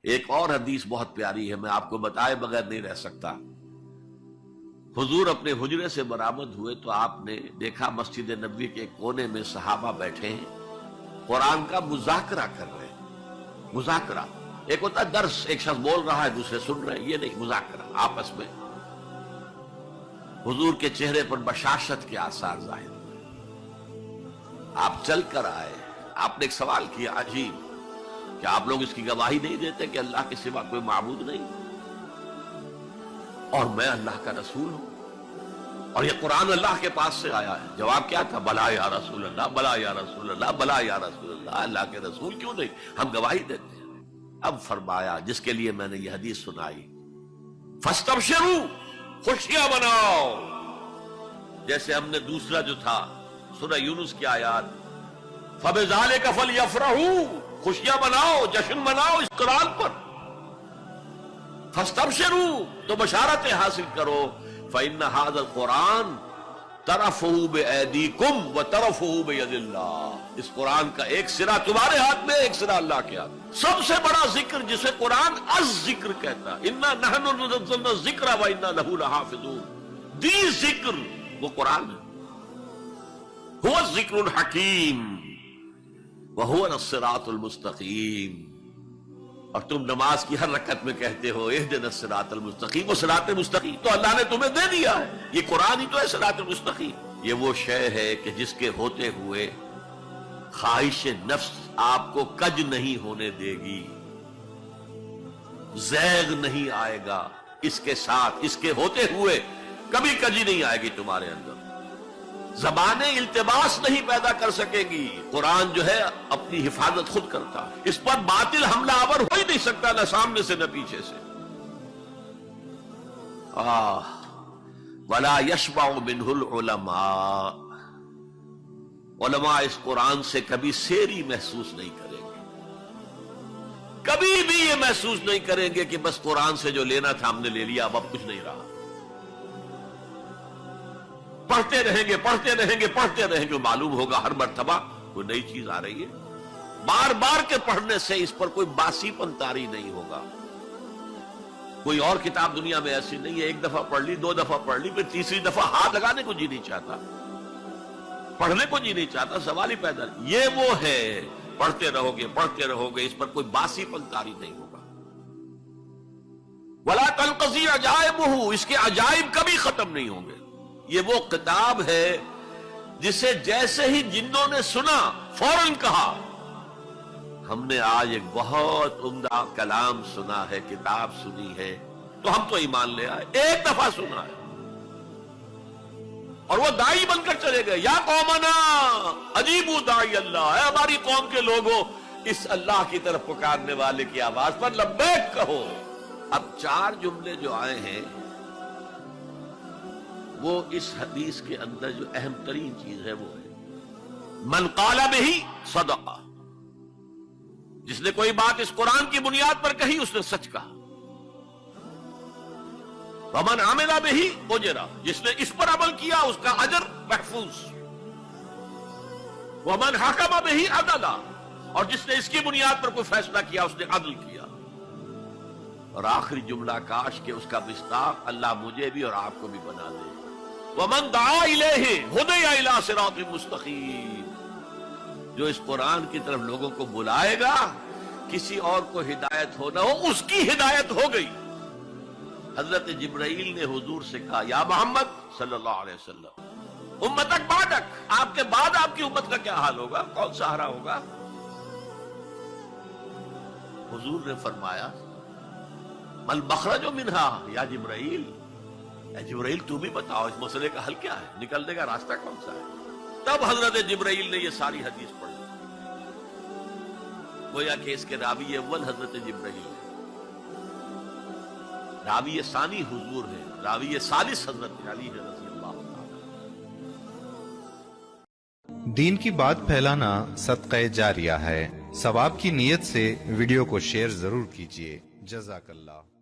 ایک اور حدیث بہت پیاری ہے، میں آپ کو بتائے بغیر نہیں رہ سکتا۔ حضور اپنے حجرے سے برآمد ہوئے تو آپ نے دیکھا مسجد نبوی کے کونے میں صحابہ بیٹھے ہیں، قرآن کا مذاکرہ کر رہے ہیں۔ مذاکرہ ایک ہوتا ہے درس، ایک شخص بول رہا ہے دوسرے سن رہے ہیں، یہ نہیں، مذاکرہ آپس میں۔ حضور کے چہرے پر بشاشت کے آثار ظاہر ہوئے۔ آپ چل کر آئے، آپ نے ایک سوال کیا عجیب، کہ آپ لوگ اس کی گواہی نہیں دیتے کہ اللہ کے سوا کوئی معبود نہیں اور میں اللہ کا رسول ہوں اور یہ قرآن اللہ کے پاس سے آیا ہے؟ جواب کیا تھا؟ بلا یا رسول اللہ، بلا یا رسول اللہ، بلا یا رسول اللہ۔ اللہ کے رسول کیوں نہیں، ہم گواہی دیتے ہیں۔ اب فرمایا جس کے لیے میں نے یہ حدیث سنائی، فاستبشروا، خوشیاں مناؤ، جیسے ہم نے دوسرا جو تھا سورہ یونس کی آیات، فبذالک فلیفرحوا، خوشیاں مناؤ، جشن مناؤ اس قرآن پر۔ فاستبشروا، تو بشارتیں حاصل کرو، فإن هذا القرآن طرفه بأيديكم وطرفه بيد اللہ، اس قرآن کا ایک سرا تمہارے ہاتھ میں، ایک سرا اللہ کے ہاتھ میں۔ سب سے بڑا ذکر جسے قرآن الذکر کہتا ہے، انا نحن نزلنا الذکر وانا له لحافظون، دی ذکر وہ قرآن ہے، هو الذکر الحکیم وهو الصراط المستقیم۔ اور تم نماز کی ہر رکعت میں کہتے ہو اہدنا الصراط المستقیم، وہ صراط مستقیم تو اللہ نے تمہیں دے دیا ہے، یہ قرآن ہی تو ہے صراط المستقیم۔ یہ وہ شے ہے کہ جس کے ہوتے ہوئے خواہش نفس آپ کو کج نہیں ہونے دے گی، زیغ نہیں آئے گا اس کے ساتھ، اس کے ہوتے ہوئے کبھی کجی نہیں آئے گی تمہارے اندر، زبانیں التباس نہیں پیدا کر سکے گی۔ قرآن جو ہے اپنی حفاظت خود کرتا ہے، اس پر باطل حملہ آور ہو ہی نہیں سکتا، نہ سامنے سے نہ پیچھے سے۔ وَلَا يَشْبَعُ مِنْهُ الْعُلَمَاء، علماء اس قرآن سے کبھی سیری محسوس نہیں کریں گے، کبھی بھی یہ محسوس نہیں کریں گے کہ بس قرآن سے جو لینا تھا ہم نے لے لیا، اب کچھ نہیں رہا۔ پڑھتے رہیں گے، پڑھتے رہیں گے، پڑھتے رہیں گے، معلوم ہوگا ہر مرتبہ کوئی نئی چیز آ رہی ہے۔ بار بار کے پڑھنے سے اس پر کوئی باسی پن طاری نہیں ہوگا۔ کوئی اور کتاب دنیا میں ایسی نہیں ہے، ایک دفعہ پڑھ لی، دو دفعہ پڑھ لی، پھر تیسری دفعہ ہاتھ لگانے کو جی نہیں چاہتا، پڑھنے کو جی نہیں چاہتا، سوال ہی پیدا نہیں۔ یہ وہ ہے، پڑھتے رہو گے، پڑھتے رہو گے، اس پر کوئی باسی پن طاری نہیں ہوگا۔ وَلَا تَنْقَضِي عَجَائِبُهُ، اس کے عجائب کبھی ختم نہیں ہوں گے۔ یہ وہ کتاب ہے جسے جیسے ہی جنوں نے سنا فوراً کہا ہم نے آج ایک بہت عمدہ کلام سنا ہے، کتاب سنی ہے، تو ہم تو ایمان لے آئے، ایک دفعہ سنا ہے اور وہ داعی بن کر چلے گئے۔ یا قومنا اجیبوا داعی اللہ، اے ہماری قوم کے لوگوں اس اللہ کی طرف پکارنے والے کی آواز پر لبیک کہو۔ اب چار جملے جو آئے ہیں وہ اس حدیث کے اندر جو اہم ترین چیز ہے وہ ہے من قال بہ صدق، جس نے کوئی بات اس قرآن کی بنیاد پر کہی اس نے سچ کہا۔ ومن عمل بہ اجر، جس نے اس پر عمل کیا اس کا اجر محفوظ۔ ومن حکم بہ عدل، اور جس نے اس کی بنیاد پر کوئی فیصلہ کیا اس نے عدل کیا۔ اور آخری جملہ کاش کہ اس کا مصداق اللہ مجھے بھی اور آپ کو بھی بنا دے، وَمَن دَعَا إِلَيْهِ هُدِيَ إِلَىٰ صِرَاطٍ مُسْتَقِيمٍ، جو اس قرآن کی طرف لوگوں کو بلائے گا، کسی اور کو ہدایت ہو نہ ہو، اس کی ہدایت ہو گئی۔ حضرت جبرائیل نے حضور سے کہا یا محمد صلی اللہ علیہ وسلم، امتک بعدک، آپ کے بعد آپ کی امت کا کیا حال ہوگا، کون سہارا ہوگا؟ حضور نے فرمایا مَا الْمَخْرَجُ مِنْهَا یا جبرائیل، اے جبرائیل تو بھی بتاؤ اس مسئلے کا حل کیا ہے، نکلنے کا راستہ کون سا ہے؟ تب حضرت جبرائیل نے یہ ساری حدیث پڑھی، گویا کہ اس کے راوی اول حضرت جبرائیل ہے، راوی ثانی حضور ہے، راوی ثالث حضرت علی ہے رضی اللہ عنہ۔ دین کی بات پھیلانا صدقہ جاریہ ہے، ثواب کی نیت سے ویڈیو کو شیئر ضرور کیجیے۔ جزاک اللہ۔